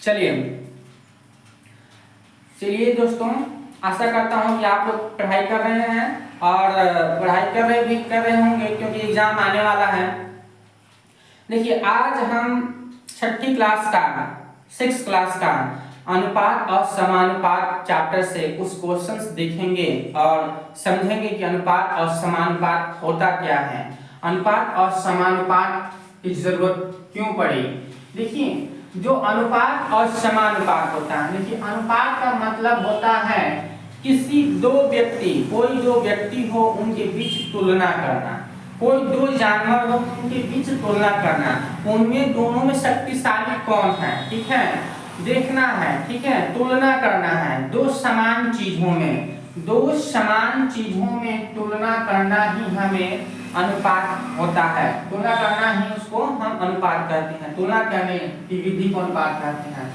चलिए चलिए दोस्तों, आशा करता हूँ कि आप लोग पढ़ाई कर रहे हैं और पढ़ाई कर रहे होंगे क्योंकि एग्जाम आने वाला है। देखिए, आज हम छठी क्लास का 6th क्लास का अनुपात और समानुपात चैप्टर से कुछ क्वेश्चंस देखेंगे और समझेंगे कि अनुपात और समानुपात होता क्या है, अनुपात और समानुपात की जरूरत क्यों पड़ी। देखिए, जो अनुपात और समानुपात होता है, देखिए अनुपात का मतलब होता है किसी कोई दो व्यक्ति हो उनके बीच तुलना करना, कोई दो जानवर हो उनके बीच तुलना करना, उनमें दोनों में शक्तिशाली कौन है, ठीक है, देखना है, ठीक है, तुलना करना है। दो समान चीजों में तुलना करना ही हमें अनुपात होता है। तुलना करना ही उसको हम अनुपात कहते हैं। तुलना करने की विधि को अनुपात कहते हैं।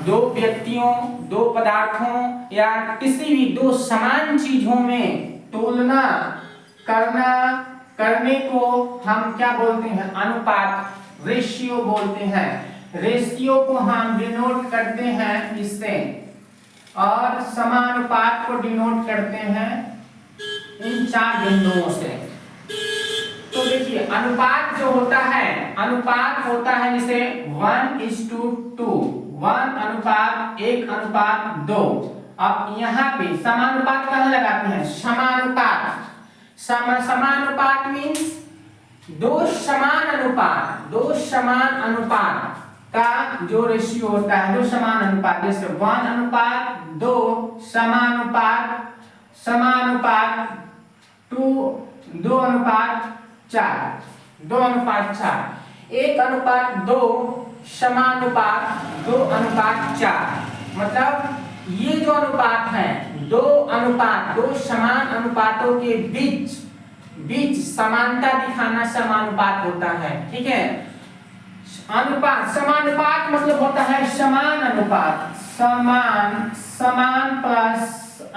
दो व्यक्तियों, दो पदार्थों या किसी भी दो समान चीजों में तुलना करने को हम क्या बोलते हैं? अनुपात, रेशियो बोलते हैं। रेशियो को हम डिनोट करते हैं इससे, और समानुपात को डिनोट करते हैं इन 4 बिंदुओं से। तो देखिए, अनुपात जो होता है, अनुपात होता है जैसे 1:2, 1:1:2। अब यहाँ पे समानुपात कहाँ लगाते हैं? समानुपात। समानुपात मीन्स दो समान अनुपात का जो रेशियो होता है, दो समान अनुपात, जैसे 1:2 समानुपात 2:4, 1:2 समानुपात 2:4। मतलब ये जो अनुपात है, दो समान अनुपातों के बीच समानता दिखाना समानुपात होता है, ठीक है। समानुपात मतलब होता है समान अनुपात, समान प्लस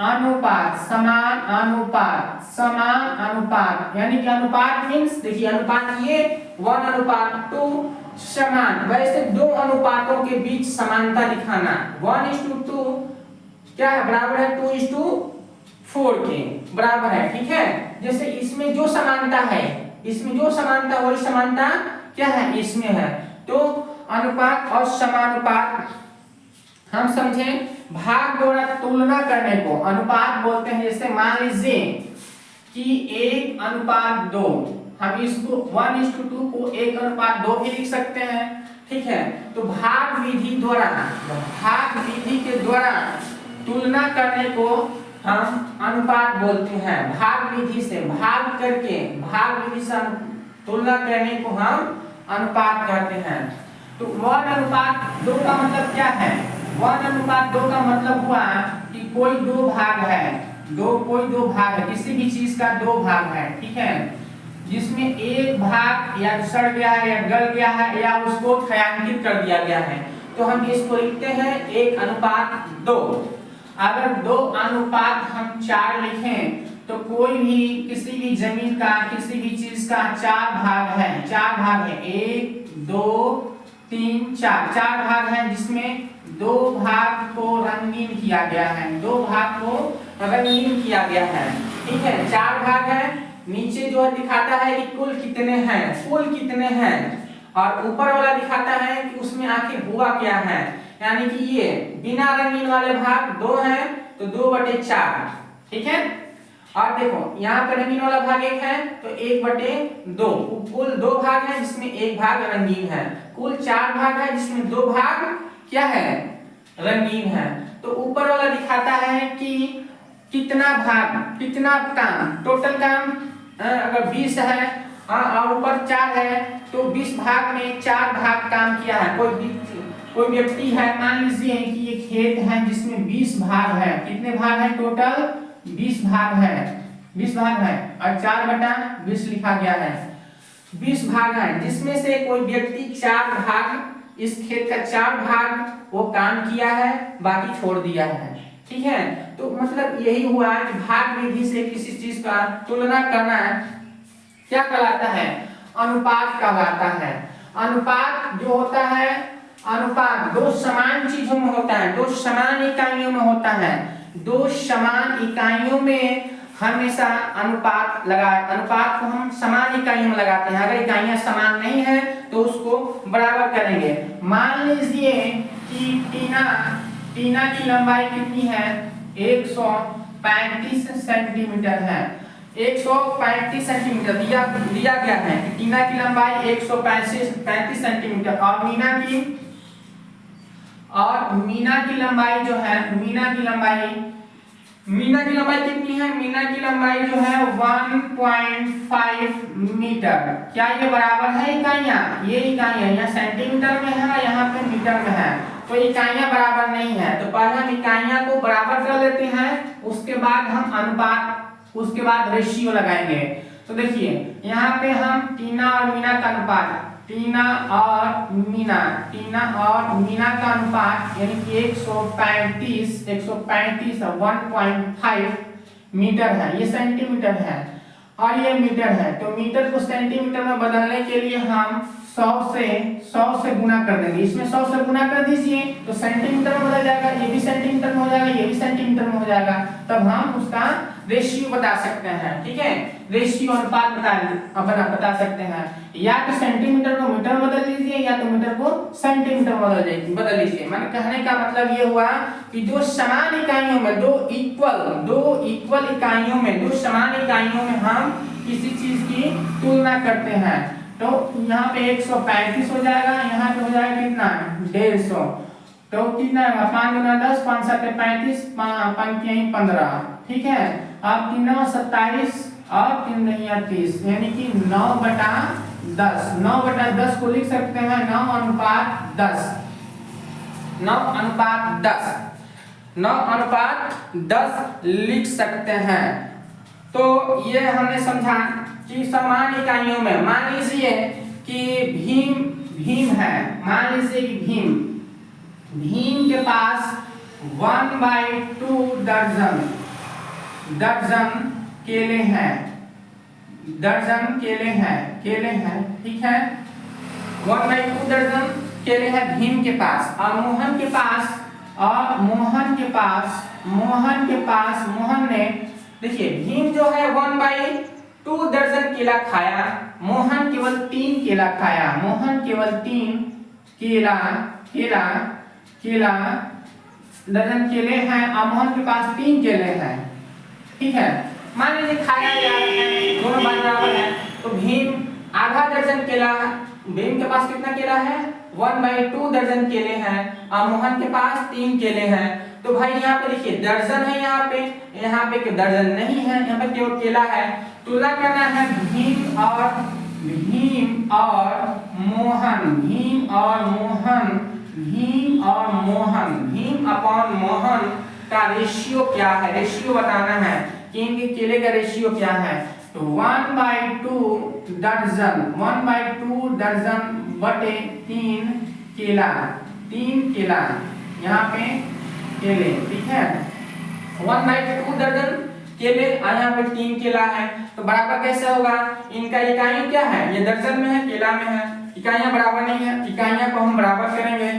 अनुपात, समान अनुपात, यानी कि अनुपात मीन्स, देखिए अनुपात ये 1:2 समान, वैसे दो अनुपातों के बीच समानता दिखाना। 1:2 क्या है? बराबर है 2:4 के बराबर है, ठीक है। जैसे इसमें जो समानता है, वही समानता क्या है? इसमें है। तो अनुपात और समानुपात हम समझे। भाग द्वारा तुलना करने को अनुपात बोलते हैं। जैसे मान लीजिए कि 1:2, हम इसको 1:2 को 1:2 भी लिख सकते हैं, ठीक है। तो भाग विधि के द्वारा तुलना करने को हम अनुपात बोलते हैं। भाग विधि से तुलना करने को हम अनुपात कहते हैं। तो 1:2 का मतलब क्या है? 1:2 का मतलब हुआ कि कोई दो भाग है, किसी भी चीज का 2 भाग है, ठीक है, जिसमें एक भाग या सड़ गया है या गल गया है या उसको छायांकित कर दिया गया है, तो हम इसको लिखते हैं 1:2। अगर 2:4 हम 4 लिखें तो कोई भी किसी भी जमीन का, किसी भी चीज का 4 भाग है, 1 2 3 4 भाग है, जिसमें 2 भाग को रंगीन किया गया है, ठीक है। 4 भाग है। नीचे जो दिखाता है कि कुल कितने हैं, और ऊपर वाला दिखाता है कि उसमें आखिर हुआ क्या है, यानी कि ये बिना रंगीन वाले भाग 2 हैं तो 2/4, ठीक है। और देखो यहाँ पे रंगीन वाला भाग 1 है तो 1/2, कुल 2 भाग है जिसमें 1 भाग रंगीन है, कुल 4 भाग है जिसमें 2 भाग क्या है? रंगीन है। तो ऊपर वाला दिखाता है कि कितना काम, टोटल काम अगर 20 है और ऊपर 4 है तो 20 भाग में 4 भाग काम किया है। कोई व्यक्ति है, मान लीजिए कि ये खेत है जिसमें 20 भाग है। कितने भाग है? टोटल 20 भाग है और 4/20 लिखा गया है। 20 भाग है जिसमें से कोई व्यक्ति 4 भाग, इस खेत का 4 भाग वो काम किया है, बाकी छोड़ दिया है, ठीक है। तो मतलब यही हुआ कि भाग विधि से किसी चीज का तुलना करना क्या कहलाता है? अनुपात कहलाता है। अनुपात जो होता है अनुपात दो समान चीजों में होता है, दो समान इकाइयों में होता है। दो समान इकाइयों में हमेशा अनुपात को हम समान इकाइयों में लगाते हैं। अगर इकाइयां समान नहीं है तो उसको बराबर करेंगे। मान लीजिए कि टीना की लंबाई कितनी है, 135 सेंटीमीटर है। 135 सेंटीमीटर दिया गया है कि टीना की लंबाई 135 सेंटीमीटर और मीना की लंबाई जो है, मीना की लंबाई कितनी है, मीना की लंबाई जो है 1.5 मीटर। क्या ये बराबर है इकाइयां? ये इकाइयां यहाँ सेंटीमीटर में है, यहाँ पे मीटर में है, तो इकाइयां बराबर नहीं है। तो पहले हम इकाइयां को बराबर कर लेते हैं, उसके बाद रेशियो लगाएंगे। तो देखिए यहाँ पे हम टीना और मीना का अनुपात, टीना और मीना का अनुपात यानी कि 135 1.5 मीटर है। ये सेंटीमीटर है और ये मीटर है। तो मीटर को सेंटीमीटर में बदलने के लिए हम 100 से गुना कर देंगे। इसमें 100 से गुना कर दीजिए तो सेंटीमीटर में बदल जाएगा, ये भी सेंटीमीटर में हो जाएगा, ये भी सेंटीमीटर में हो जाएगा। तब हम उसका रेशियो बता सकते हैं। ठीक है, रेशियो अनुपात बता सकते हैं। या तो सेंटीमीटर को मीटर में बदल लीजिए या तो मीटर को सेंटीमीटर में बदल लीजिए। मैंने कहने का मतलब ये हुआ कि दो समान इकाइयों में, दो इक्वल इकाइयों में, दो समान इकाइयों में हम किसी चीज की तुलना करते हैं। तो यहाँ पे 135 हो जाएगा, यहाँ पे हो जाएगा कितना, 150। तो कितना है, 5 गुना 10, 5 7 35, 5 15। ठीक है, अब 3 27 और 3 30 यानी कि 9/10। 9/10 को लिख सकते हैं 9:10। 9:10 लिख सकते हैं। तो ये हमने समझा कि समान इकाइयों में, मान लीजिए कि भीम है, मान लीजिए कि भीम के पास 1/2 दर्जन केले हैं, केले हैं। ठीक है, 1/2 दर्जन केले हैं भीम के पास। और मोहन ने, देखिए भीम जो है 1/2 दर्जन केला खाया, मोहन केवल 3 केला खाया। मोहन केवल 3 केला दर्जन केले हैं और मोहन के पास 3 केले हैं। ठीक है, मान लीजिए खाया जा रहा है, दोनों बराबर है। तो भीम आधा दर्जन केला, भीम के पास कितना केला है, 1/2 दर्जन केले हैं और मोहन के पास 3 केले हैं। तो भाई यहाँ पे देखिए दर्जन है, यहाँ पे दर्जन नहीं है, यहाँ पे केवल केला है। तुलना करना है भीम अपॉन मोहन का रेशियो क्या है, रेशियो बताना है कि इनके केले का रेशियो क्या है। तो 1/2 दर्जन बटे 3 केला, यहाँ पे केले। ठीक है, 1/2 दर्जन केले और यहाँ पे 3 केला है। तो बराबर कैसे होगा, इनका इकाई क्या है, ये दर्जन में है, केला में है, इकाइयां बराबर नहीं है। इकाइयां को हम बराबर करेंगे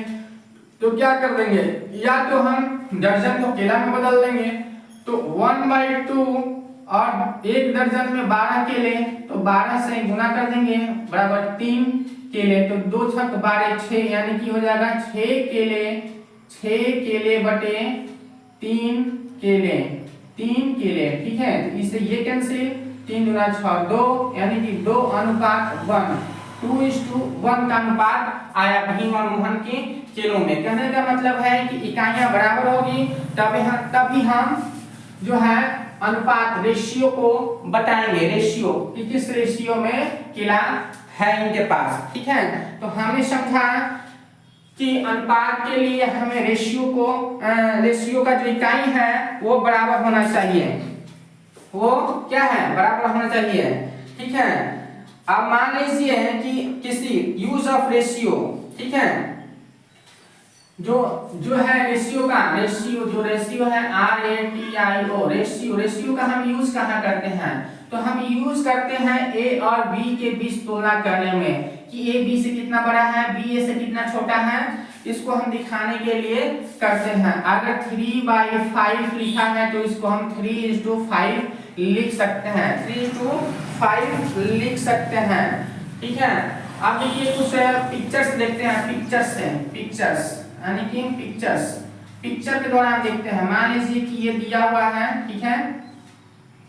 तो क्या कर देंगे, या तो हम दर्जन को केला में बदल देंगे। तो 1/2 और एक दर्जन में 12 केले, तो 12 से गुना कर देंगे बराबर 3 केले। तो 2 छक 12 6 यानी कि हो जाएगा 6 केले बटे 3 केले। ठीक है, तो इससे ये कैंसिल, 3 गुना 6 2 यानी कि 2:1, 2:1 का अनुपात आया भीम और मोहन के केलों में। कहने का मतलब है कि इकाइयां बराबर होगी तभी हम जो है अनुपात रेशियो को बताएंगे, रेशियो कि किस रेशियो में केला है इनके पास। ठीक है, तो हमने समझा कि अनुपात के लिए हमें रेशियो का जो इकाई है वो बराबर होना चाहिए, वो क्या है, बराबर होना चाहिए। ठीक है, अब मान लीजिए कि किसी यूज ऑफ रेशियो, ठीक है, जो है रेशियो है RATIO, रेशियो का हम यूज कहाँ करते हैं, तो हम यूज करते हैं A और B के बीच तुलना करने में कि A B से कितना बड़ा है, B A से कितना छोटा है। इसको हम दिखाने के लिए करते हैं। अगर 3/5 लिखा है तो इसको हम 3:5 लिख सकते हैं, 3:5 लिख सकते हैं। ठीक है, अब देखिए कुछ पिक्चर्स देखते हैं, पिक्चर्स यानी कि पिक्चर के द्वारा हम देखते हैं। मान लीजिए कि ये दिया हुआ है, ठीक है,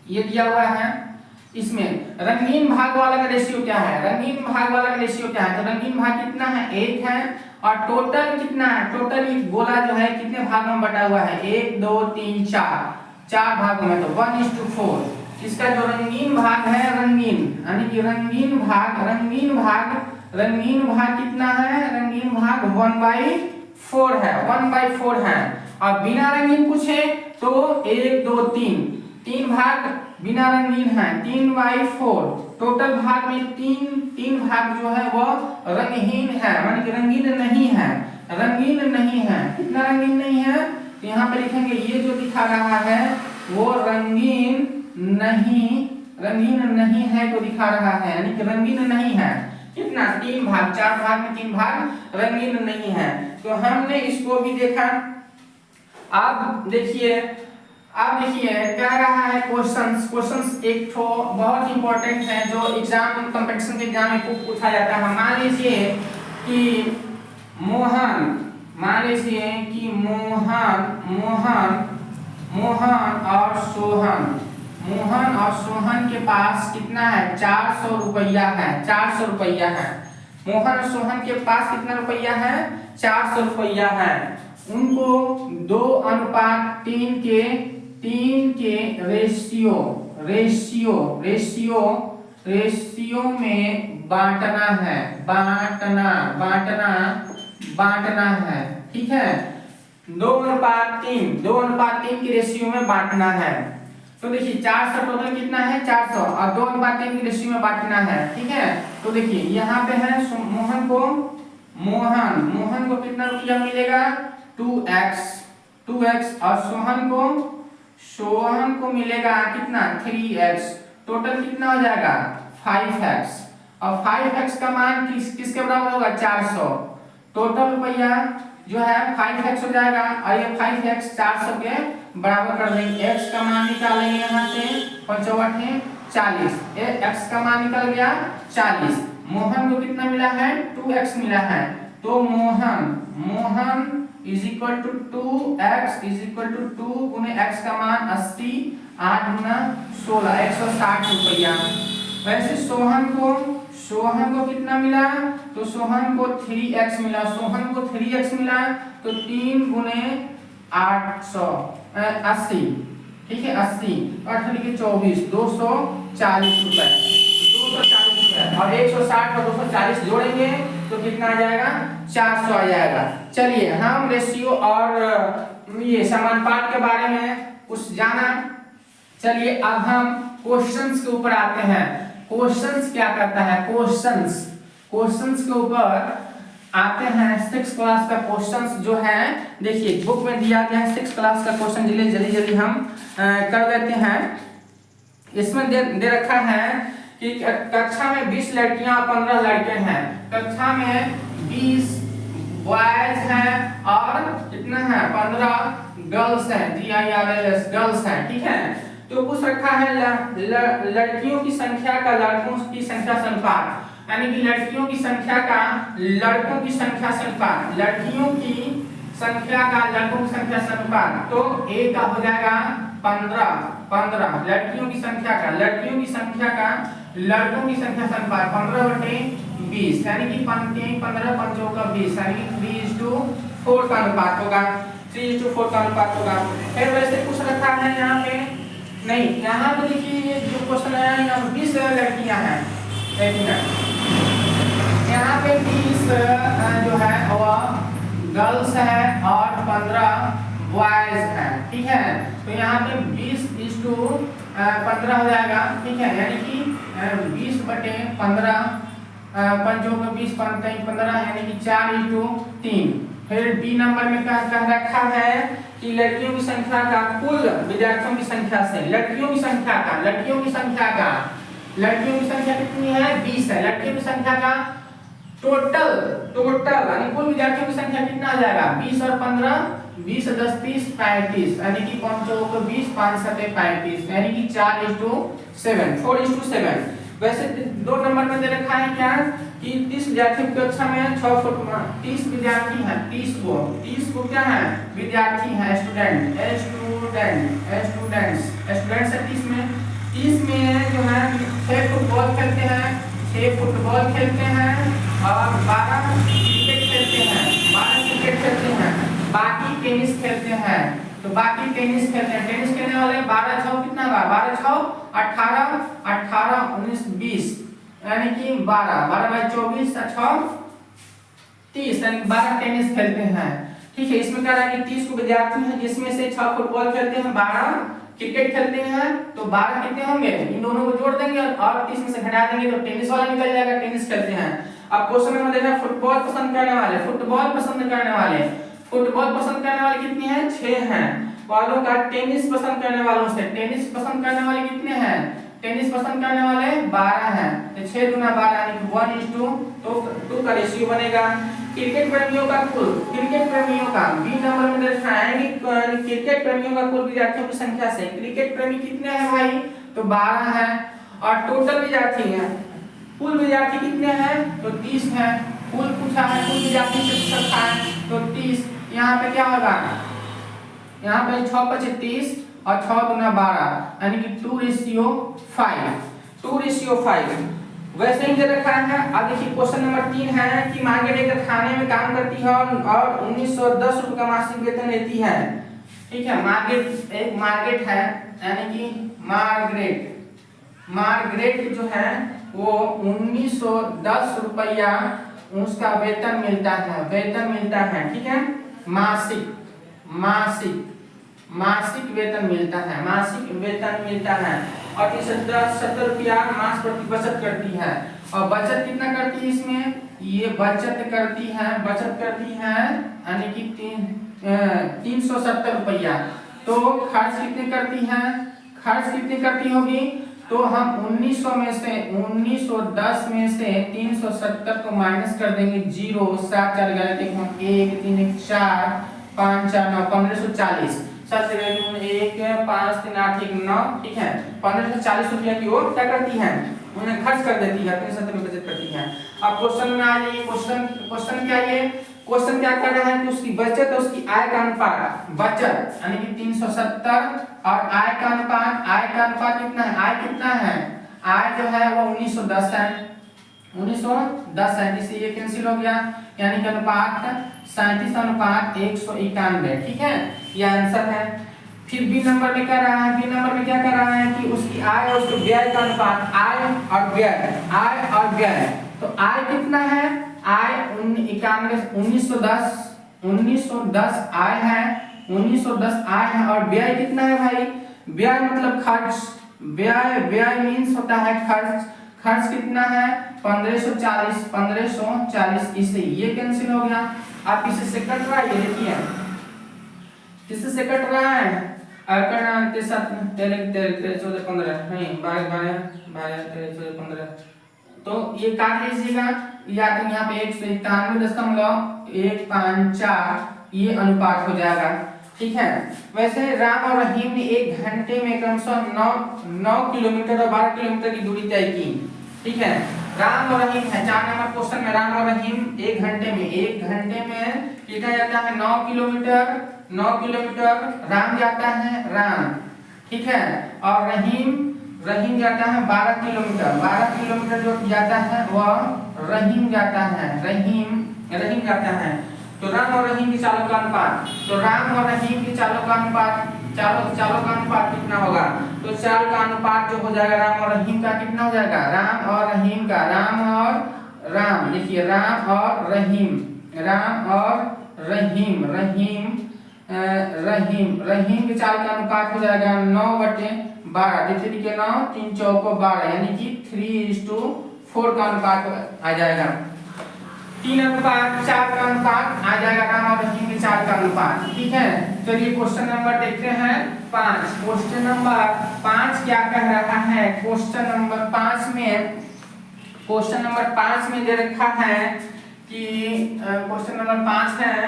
ये दिया हुआ है, इसमें रंगीन भाग वाला का रेशियो क्या है, रंगीन भाग वाला का रेशियो क्या है, तो रंगीन भाग कितना है, 1 है, और टोटल कितना है, टोटल ये गोला जो है कितने भागों में बटा हुआ है, 1 2 3 4 भागों में, तो 1:4। इसका जो रंगीन भाग है, रंगीन यानी कि रंगीन भाग कितना है, रंगीन भाग 1/4 है, 1/4 है। और बिना रंगीन पूछे तो 1 2 3 भाग बिना रंगीन है, 3/4। टोटल भाग में तीन भाग जो है वो रंगहीन है, माने कि रंगीन नहीं है, कितना रंगीन नहीं है, तो यहाँ पे लिखेंगे ये जो दिखा रहा है वो रंगीन नहीं है तो दिखा रहा है, यानी कि रंगीन नहीं है। कितना, 3 भाग, 4 भाग में 3 भाग रंगीन नहीं है। तो हमने इसको भी देखा। अब देखिए कह रहा है क्वेश्चंस एक तो बहुत इंपॉर्टेंट है जो एग्जाम कंपटीशन के एग्जाम में पूछा जाता है। मान लीजिए कि मोहन और सोहन के पास कितना है, 400 रुपया है, 400 रुपया है। मोहन और सोहन के पास कितना रुपया है, 400 रुपया है। उनको 2:3 के रेशियो में बांटना है, ठीक है, 2:3 के रेशियो में बांटना है। तो देखिए 400 टोटल कितना है, 400, और 2:3 के रेशियो में बांटना है, ठीक है। तो देखिए यहाँ पे है मोहन को कितना रुपया मिलेगा, 2x, और सोहन को मिलेगा कितना, 3x। टोटल कितना हो जाएगा, 5x, और 5x का मान किसके बराबर होगा, 400। टोटल रुपया जो है 5x हो जाएगा, और ये 5x 400 के बराबर कर देंगे। x का मान निकालेंगे यहाँ से, 5×8 40, x का मान निकल गया 40। मोहन को कितना मिला है, 2x मिला है, तो Mohan is equal to 2x is equal to 2 गुने x का मान 80, 8 गुना 16, 160 रुपया। वैसे सोहन को कितना मिला, तो सोहन को 3x मिला, तो 3 गुने 80, ठीक है, 80 और 24, 240 रुपए, और 160 और 240 जोड़ेंगे तो कितना आ जाएगा, 400 आ जाएगा। चलिए हम रेशियो और ये समानुपात के बारे में कुछ जाना। चलिए अब हम क्वेश्चंस के ऊपर आते हैं। क्वेश्चंस क्या करता है, क्वेश्चंस के ऊपर आते हैं। 6th क्लास का क्वेश्चंस जो है, देखिए बुक में दिया गया है 6th क्लास का क्वेश्चन, जल्दी हम कर लेते हैं। इसमें दे रखा है कि कक्षा में 20 लड़कियां और 15 लड़के हैं। कक्षा में 20 बॉयज हैं और कितना है, 15 गर्ल्स हैं, GIRLS गर्ल्स हैं, ठीक है। तो पूछ रखा है लड़कियों की संख्या का लड़कों की संख्या से अनुपात, यानी कि लड़कियों की संख्या का लड़कों की संख्या से अनुपात, लड़कियों की संख्या का लड़कों की संख्या से अनुपात। तो A का हो जाएगा 15, लड़कियों की संख्या का लड़कों की संख्या से अनुपात 15/20, यानी कि 15 पंचों का 20, यानी कि 3:4 का अनुपात होगा, 3:4 का अनुपात होगा। फिर वैसे कुछ रखा है यहाँ पे, नहीं यहाँ पे देखिए ये जो क्वेश्चन है, यहाँ 20 लड़कियां हैं, एक मिनट, यहाँ पे 20 जो है वह गर्ल्स है और 15 बॉयज हैं, ठीक है। तो यहाँ पे 20:15 हो जाएगा, ठीक है, यानी कि 20/15, पंचों को 20 15, यानी कि 4:3। फिर बी नंबर में कह रखा है कि लड़कियों की संख्या का कुल विद्यार्थियों की संख्या से लड़कियों की संख्या कितनी है, 20 है। लड़कियों की संख्या का टोटल टोटल यानी कुल विद्यार्थियों की संख्या कितना आ जाएगा 20 और 15 20 10 30 35 यानी कि 5 चौको 20 5 7 35 यानी कि 4:7 4:7। वैसे दो नंबर में दे रखा है क्या कि 30 विद्यार्थियों की कक्षा में 6 फुट 30 विद्यार्थी हैं 30 को क्या है विद्यार्थी हैं स्टूडेंट्स है 30 में जो है 6 फुटबॉल खेलते हैं 6 फुटबॉल खेलते हैं और 12 क्रिकेट खेलते हैं बाकी टेनिस खेलते हैं। तो बाकी टेनिस खेलने वाले 12 छौ कितना होगा 12 छौ 18 19 20 यानी कि 12 बाई 24 6 30 यानी 12 टेनिस खेलते हैं। ठीक है, इसमें क्या रहा है कि 30 को विद्यार्थी हैं जिसमें से 6 फुटबॉल खेलते हैं 12 क्रिकेट खेलते हैं तो 12 कितने होंगे इन दोनों को जोड़ देंगे और 30 में से घटा देंगे तो टेनिस वाला निकल जाएगा टेनिस खेलते हैं। अब क्वेश्चन में देखना फुटबॉल पसंद करने वाले कितने हैं 6 हैं वालों का टेनिस पसंद करने वाले कितने हैं टेनिस पसंद करने वाले 12 हैं तो 6 गुना 12 यानी कि 1:2 का रेशियो बनेगा। क्रिकेट प्रेमियों का बी नंबर में दर्शाएंगे क्रिकेट प्रेमियों का कुल विद्यार्थियों की संख्या से क्रिकेट प्रेमी कितने हैं भाई तो 12 हैं और टोटल विद्यार्थी हैं कुल विद्यार्थी कितने हैं तो 30 हैं कुल पूछा है कुल विद्यार्थी से पूछा है तो 30 यहाँ पे क्या होगा यहाँ पे 6 × 30 और 6 × 12 यानी कि 2:5 वैसे ही दे रखा है। अब देखिए क्वेश्चन नंबर 3 है कि मार्गरेट एक थाने में काम करती है और 1910 रुपये का मासिक वेतन लेती है। ठीक है, मार्गरेट है यानी कि मार्गरेट जो है वो 1910 रुपया उसका वेतन मिलता है। ठीक है, मासिक वेतन मिलता है और 70 रुपया मास प्रति बचत करती है। और बचत कितना करती है इसमें ये बचत करती है यानी कि 370 रुपया। तो खर्च कितनी करती होगी तो हम 1910 में से 370 को माइनस कर देंगे 0 7 4 11 1 3 1 4 5 4 9 1540 7 1 5 3 8 1 9। ठीक है, 1540 रुपया की ओर क्या करती है उन्हें खर्च कर देती है 370 में बचत करती है। अब क्वेश्चन में आ जाइए क्वेश्चन क्या कर रहा है कि उसकी बचत और उसकी आय का अनुपात बचत यानी कि 370 और आय का अनुपात कितना है आय जो है वो 1910 है जिससे ये कैंसिल हो गया यानी कि अनुपात 37:191। ठीक है, ये आंसर है। फिर बी नंबर में क्या कर रहा है कि उसकी आय और उसके व्यय का अनुपात आय और व्यय। तो आय कितना है आय 1910 आय है 1910 आय है और व्यय कितना है भाई व्यय मतलब खर्च व्यय मींस होता है खर्च कितना है 1540 इससे ये कैंसिल हो गया। आप इसे से कट रहा है देखिए किससे से कट रहा है करना 13 नहीं 12 तो ये काट लीजिएगा या तो यहाँ पे 191.154 ये अनुपात हो जाएगा। ठीक है, वैसे राम और रहीम ने 1 घंटे में क्रमशः 9 किलोमीटर और 12 किलोमीटर की दूरी तय की। ठीक है, राम और रहीम है 4 नंबर क्वेश्चन में राम और रहीम 1 घंटे में कितना जाता है 9 किलोमीटर राम जाता है ठीक है, और रहीम जाता है 12 किलोमीटर जो जाता है वह रहीम जाता है। तो राम और रहीम की चालों का अनुपात चालों का अनुपात कितना होगा तो चाल का अनुपात जो हो जाएगा राम और रहीम का कितना हो जाएगा राम और रहीम के चाल का अनुपात हो जाएगा 9/12 जितने के 9 3 चौको 12 यानी कि 3:4 का अनुपात आ जाएगा। 3:4 का अनुपात आ जाएगा राम और रहीम के चाल का अनुपात। ठीक है, चलिए क्वेश्चन नंबर देखते हैं 5। क्वेश्चन नंबर 5 क्या कह रहा है क्वेश्चन नंबर 5 क्वेश्चन नंबर 5 में दे रखा है कि क्वेश्चन नंबर 5 है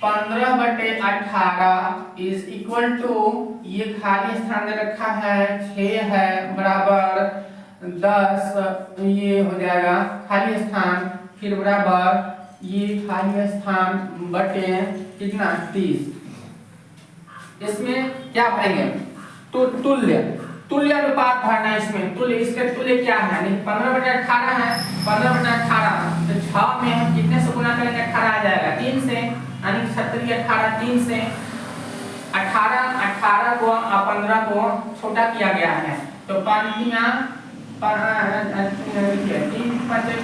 15/18 इज इक्वल टू, ये खाली स्थान दे रखा है 6 है बराबर 10, ये हो जाएगा खाली स्थान, फिर बराबर ये खाली स्थान बटे कितना 30। इसमें क्या भरेंगे तो तुल्य अनुपात भरना है इसमें। तुल्य, इसके तुल्य क्या है, 15/18 है, 15/18 तो 6 में हम कितने से गुना करेंगे 18 आ जाएगा 3 से, यानी 36 18 3 से 18 को 15 को छोटा किया गया है तो 5 3 5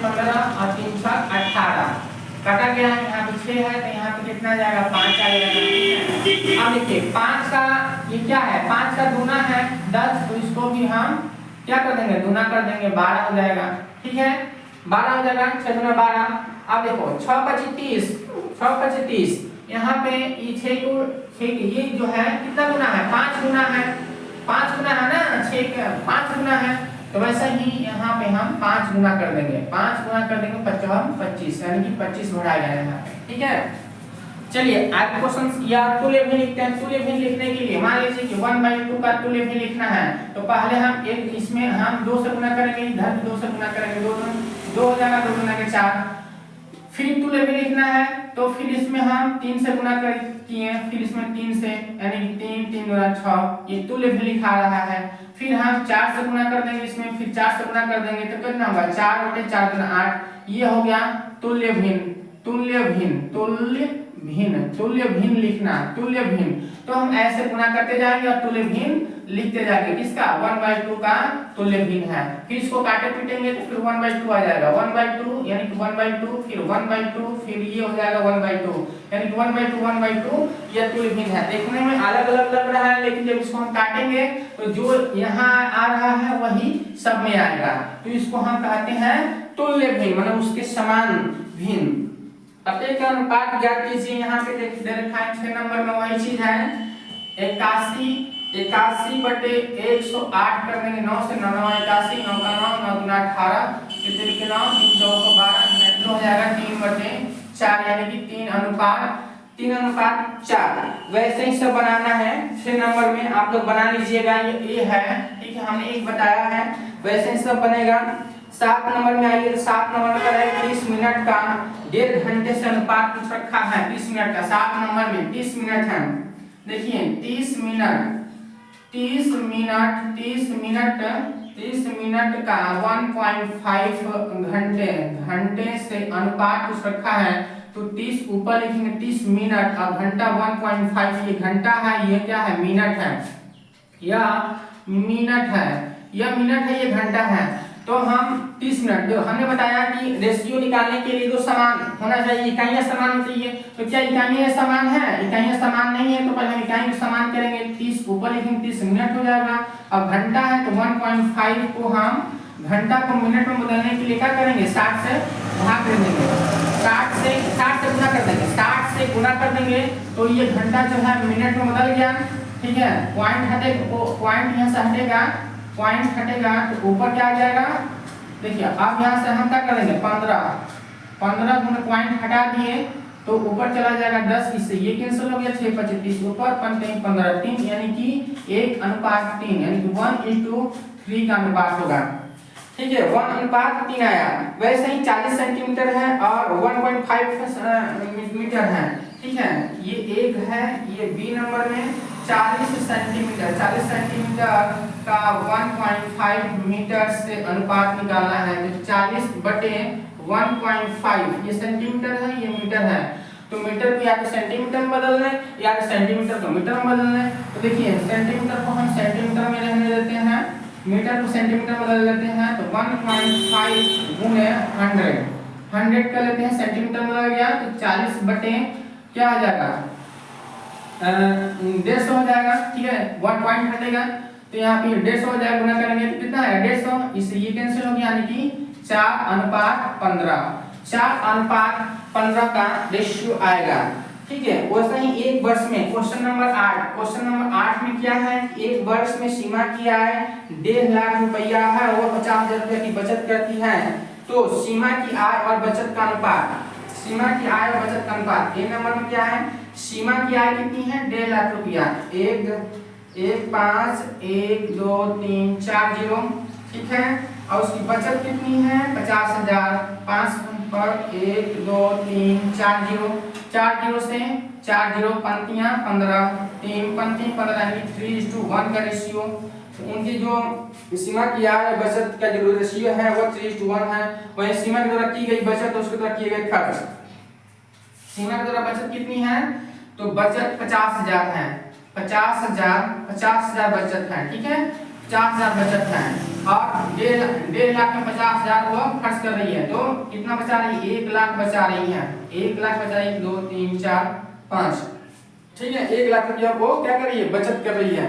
15 और 3 6 18 काटा गया है, यहाँ पे 6 है तो यहाँ पे कितना जाएगा 5 आ जाएगा। अब देखिए 5 का ये क्या है, 5 का गुना है 10, तो इसको भी हम क्या कर देंगे गुना कर देंगे 12 हो जाएगा। ठीक है 12 हो जाएगा, 6 गुना 12। अब देखो 6 × 25 6 × 30, यहाँ पे ये 6 ये जो है कितना गुना है 5 गुना है, 5 गुना है ना 6 का 5 गुना है, तो वैसा ही यहाँ पे हम 5 गुना कर देंगे, 5 गुना कर देंगे 25 यानी कि 25 बढ़ाया गया यहाँ पे। ठीक है चलिए आगे क्वेश्चन या तुल्य भी लिखते हैं। तुल्य भी लिखने के लिए मान लीजिए कि 1/2 का तुल्य भी लिखना है तो पहले हम एक इसमें हम 2 से गुना करेंगे, इधर 2 से गुना करेंगे, 2 हो जाएगा 2 गुना के 4। फिर तुल्य भी लिखना है तो फिर इसमें हम 3 से गुना किए, फिर इसमें 3 से यानी कि 3 3 गुना 6, ये तुल्य भी लिखा रहा है। फिर हम 4 से गुना कर देंगे इसमें, फिर 4 से गुना कर देंगे तो कितना होगा 4/4 गुना 8, ये हो गया तुल्य भिन्न। तुल्य भिन्न लिखना, तुल्य भिन्न तो हम ऐसे गुना करते जाएंगे और तुल्य भिन्न लिखते जाएंगे। किसका 1/2 का तुल्य भिन्न है, फिर इसको काटे पीटेंगे तो फिर 1/2 आ जाएगा, 1/2 यानी कि 1/2 फिर 1/2 फिर ये हो जाएगा 1/2 यानी कि 1/2 ये तुल्य भिन्न है। देखने में अलग अलग लग रहा है लेकिन जब इसको हम काटेंगे तो जो यहाँ आ रहा है वही सब में आएगा, तो इसको हम कहते हैं तुल्य भिन्न, मतलब उसके समान भिन्न। अब एक अनुपात ज्ञात कीजिए, यहाँ पे दे रखा है 6 नंबर में वही चीज है 81 बटे 108 कर देंगे, 9 से 9 9 81 9 का 9 9 गुना 18 कितने के 9 3 4 को 12 हो जाएगा 3/4 यानी कि 3:4। वैसे ही सब बनाना है 6 नंबर में आप लोग बना लीजिएगा, ये है ठीक है हमने एक बताया है, वैसे ही सब बनेगा। 7 नंबर में आइए तो 7 नंबर का है 30 मिनट का 1.5 घंटे से अनुपात पूछ रखा है 30 मिनट का। 7 नंबर में 30 मिनट है, देखिए 30 मिनट का 1.5 घंटे से अनुपात पूछ रखा है तो 30 ऊपर लिखेंगे 30 मिनट और घंटा 1.5, ये घंटा है ये क्या है मिनट है, यह मिनट है ये घंटा है। तो हम 30 मिनट जो हमने बताया कि रेशियो निकालने के लिए दो समान होना चाहिए, इकाइयां समान होनी चाहिए, तो क्या इकाइयां समान है, इकाइयां समान नहीं है तो पहले हम इकाई को समान करेंगे, 30 ऊपर लिखेंगे 30 मिनट हो जाएगा। अब घंटा है तो 1.5 को हम घंटा को मिनट में बदलने के लिए क्या करेंगे 60 से भाग दे देंगे, 60 से गुना कर देंगे, 60 से गुना कर देंगे तो ये घंटा जो है मिनट में बदल गया। ठीक है पॉइंट यहाँ से हटेगा, पॉइंट हटेगा तो ऊपर क्या आ जाएगा, देखिए अब यहाँ से हम क्या करेंगे 15 गुना पॉइंट हटा दिए तो ऊपर चला जाएगा 10, इससे ये कैंसिल हो गया 6 × 25 ऊपर 15 3 यानी कि 1:3 यानी कि 1:3 का अनुपात होगा। ठीक है 1:3 आया। वैसे ही 40 सेंटीमीटर है और 1.5 मीटर है। ठीक है ये एक है, ये बी नंबर में 40 सेंटीमीटर का 1.5 मीटर से अनुपात निकालना है तो 40/1.5 ये सेंटीमीटर है ये मीटर है, तो मीटर को या तो सेंटीमीटर में बदलना है या तो सेंटीमीटर को मीटर में बदलना है। तो देखिए सेंटीमीटर को हम सेंटीमीटर में रहने देते हैं, मीटर को सेंटीमीटर में बदल देते हैं तो 1.5 गुने 100 कर लेते हैं, सेंटीमीटर में बदल गया तो 40 बटे क्या आ जाएगा 150 हो जाएगा। ठीक है 1 पॉइंट हटेगा तो यहाँ पे 150 हो जाएगा, गुना करेंगे तो कितना है 150, इससे ये कैंसिल हो गया यानी कि 4:15 का रेशियो आएगा। ठीक है वैसे ही एक वर्ष में क्वेश्चन नंबर 8 में क्या है, एक वर्ष में सीमा क्या है 1.5 लाख रुपया है, वो 50,000 रुपये की बचत करती है। तो सीमा की आय और बचत का अनुपात, सीमा की आय और बचत का अनुपात ए नंबर में क्या है, सीमा की आय कितनी है 1.5 लाख रुपया, 1 5 1 2 3 4 जीरो, ठीक है। और उसकी बचत कितनी है 50,000, 5 पर 1 2 3 4 जीरो, 4 जीरो से 4 जीरो पंक्तियां 15, 3 पंक्ति 15 यानी 3:1 का रेशियो। तो उनकी जो सीमा की आय और बचत का जो रेशियो है वो 3:1 है। वही सीमा के द्वारा की गई बचत उसके द्वारा किए गए खर्च, सीमा के द्वारा बचत कितनी है, तो बचत 50,000 है, 50,000 बचत है, ठीक है, 50,000 बचत है और 1.5 लाख में 50,000 वो खर्च कर रही है, तो कितना बचा रही है 1 लाख बचा रही है, 1 लाख बचा रही है 2 3 4 5, ठीक है। 1 लाख रुपया वो क्या कर रही है बचत कर रही है,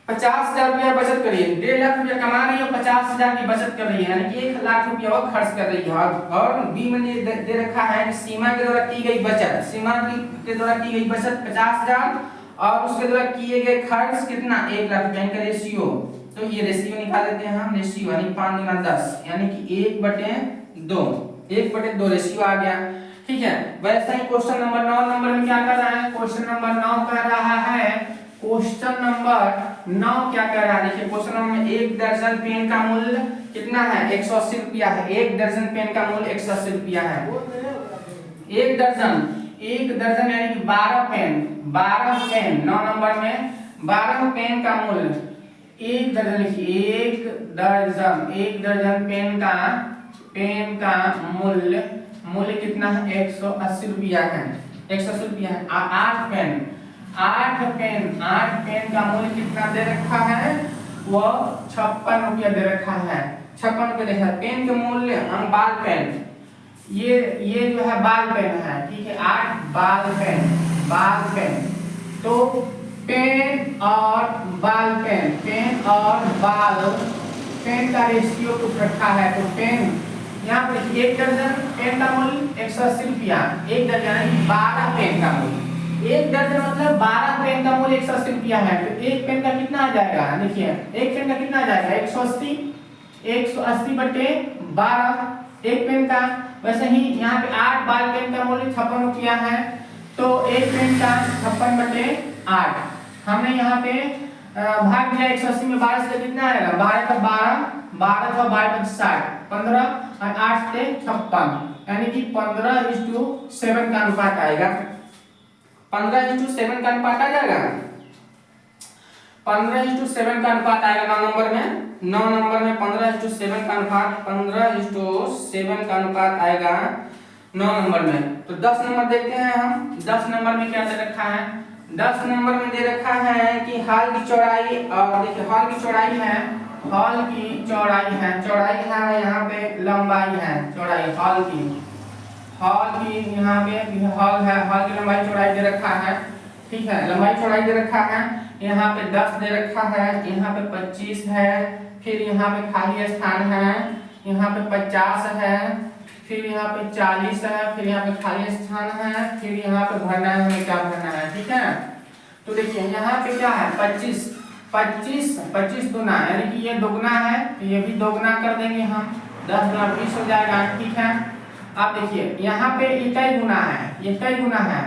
50,000 रुपया बचत कर रही है, 1.5 लाख रुपया कमा रही है, 50,000 की बचत कर रही है, यानी कि 1 लाख रुपया वो खर्च कर रही है। और बी में दे रखा है कि सीमा के द्वारा की गई बचत, सीमा के द्वारा की गई बचत 50,000 और उसके द्वारा किए गए खर्च कितना 1 लाख रुपया का रेशियो। तो ये रेशियो निकाल लेते हैं हम, रेशियो यानी 5 गुना 10 यानी कि 1/2, 1/2 रेशियो आ गया, ठीक है। वैसा ही क्वेश्चन नंबर 9 नंबर में क्या कर रहा है, क्वेश्चन नंबर 9 कर रहा है, क्वेश्चन नंबर 9 क्या कह रहा है, देखिए क्वेश्चन नंबर में 1 दर्जन पेन का मूल्य कितना है 180 रुपया है, 1 दर्जन पेन का मूल्य 180 रुपया है। 1 दर्जन यानी कि 12 पेन, 9 नंबर में 12 पेन का मूल्य 1 दर्जन, लिखिए 1 दर्जन पेन का मूल्य कितना है 180 रुपया है, 180 रुपया है। 8 पेन का मूल्य कितना दे रखा है, वो 56 रुपया दे रखा है, 56 रुपया देखा। पेन के मूल्य हम बाल पेन, ये जो है बाल पेन है, ठीक है, 8 बाल पेन, तो पेन और बाल पेन का रेशियो कुछ रखा है, तो पेन यहाँ पर 1 दर्जन पेन का मूल्य 180 रुपया, 1 दर्जन यानी 12 पेन का मूल्य, 1 दर्जन मतलब 12 पेन का मूल्य 180 रुपया है, तो एक पेन का कितना आ जाएगा, देखिए एक पेन का कितना आ जाएगा 180 बटे 12 एक पेन का। वैसे ही यहाँ पे 8 बाल पेन का मूल्य 56 रुपया है, तो एक पेन का 56 बटे 8, हमने यहाँ पे भाग दिया 180 में 12 से कितना आएगा 12 का 12 का 12 60 15 और 8 से 56 यानी कि 15:7 का अनुपात आएगा, 15:7 का अनुपात आ जाएगा, 15:7 का अनुपात आएगा 9 नंबर में 15:7 का अनुपात, 15:7 का अनुपात आएगा 9 नंबर में। तो 10 नंबर देखते हैं हम, 10 नंबर में क्या दे रखा है, 10 नंबर में दे रखा है कि हॉल की चौड़ाई, और देखिए हॉल की चौड़ाई है, चौड़ाई है यहाँ पे लंबाई है, चौड़ाई हॉल की यहाँ पे हॉल है, हॉल की लंबाई चौड़ाई दे रखा है, ठीक है, लंबाई चौड़ाई दे रखा है, यहाँ पे 10 दे रखा है, यहाँ पे 25 है, फिर यहाँ पे खाली स्थान है, यहाँ पे 50 है, फिर यहाँ पे 40 है, फिर यहाँ पे खाली स्थान है, फिर यहाँ पे भरना है, हमें क्या भरना है, ठीक है। तो देखिए यहाँ पे क्या है 25 गुना यानी कि ये दोगुना है, तो ये भी दोगुना कर देंगे हम, 10 गुना 20 हो जाएगा, ठीक है। अब देखिए यहाँ पे ये कई गुना है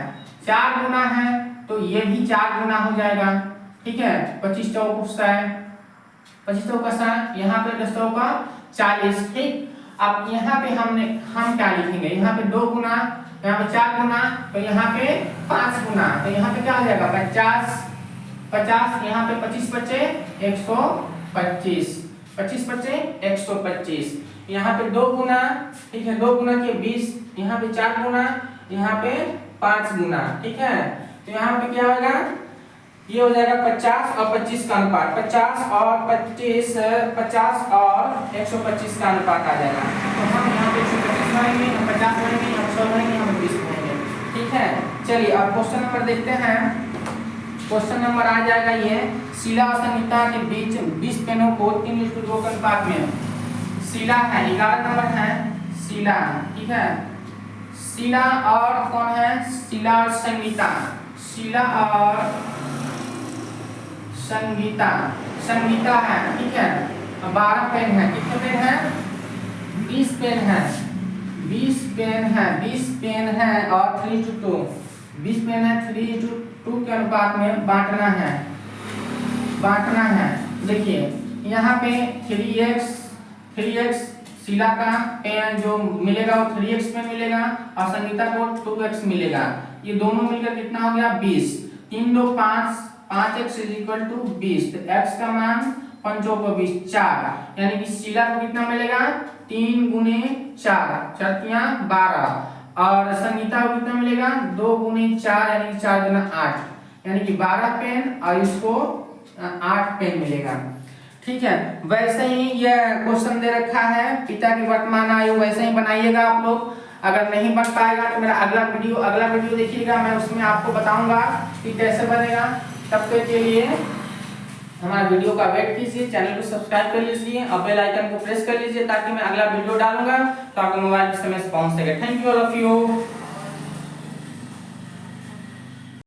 4 गुना है, तो ये भी 4 गुना हो जाएगा, ठीक है। 25 चौक यहाँ पे 10 चौका 40, ठीक। अब यहाँ पे हम क्या लिखेंगे, यहाँ पे 2 गुना, यहाँ पे 4 गुना, तो यहाँ पे 5 गुना, तो यहाँ पे क्या हो जाएगा 50, यहाँ पे 25 बचे 125, 25 बचे 125, यहाँ पे 2 गुना, ठीक है, 2 गुना के 20, यहाँ पे 4 गुना, यहाँ पे 5 गुना, ठीक है। तो यहाँ पे क्या होगा, ये हो जाएगा 50 और 25 का अनुपात, 50 और 125 का अनुपात आ जाएगा। तो हम यहाँ पे 125 बनाएंगे, 50 बनाएंगे, 100 बनाएंगे, हम 20 बनाएंगे, ठीक है। चलिए अब क्वेश्चन नंबर देखते हैं। क्वेश्चन नंबर आ जाएगा ये, शीला और संगीता के बीच 20 पेनों को 3:2 के अनुपात में, शीला है 11 नंबर है, शीला, ठीक है, शीला और कौन है, शीला और संगीता, शीला और संगीता है, ठीक है। 12 पेन है, कितने पेन है 20 पेन है, 20 पेन है, 20 पेन है और 3:2, 20 पेन है 3:2 के अनुपात में बांटना है, बांटना है। देखिए यहाँ पे 3x शीला का पेन जो मिलेगा वो 3x पेन मिलेगा और संगीता को 2x मिलेगा। ये दोनों मिलकर कितना हो गया 20, 3 2 5, 5x = 20, तो x का मान 5 को 20 4, यानी कि शीला को कितना मिलेगा 3 × 4 4 12 और संगीता को कितना मिलेगा 2 × 4 यानी कि 4 × 8, यानी कि 12 पेन और इसको 8 पेन मिलेगा। ठीक है, वैसे ही ये क्वेश्चन दे रखा है पिता की वर्तमान आयु, वैसे ही बनाइएगा आप लोग। अगर नहीं बन पाएगा तो मेरा अगला वीडियो देखिएगा, मैं उसमें आपको बताऊंगा कि कैसे बनेगा। तब तक के लिए हमारे वीडियो का वेट कीजिए, चैनल को सब्सक्राइब कर लीजिए और बेल आइकन को प्रेस कर लीजिए ताकि मैं अगला वीडियो डालूंगा तो आपके मोबाइल के समय से पहुंच सके। Thank you all of you.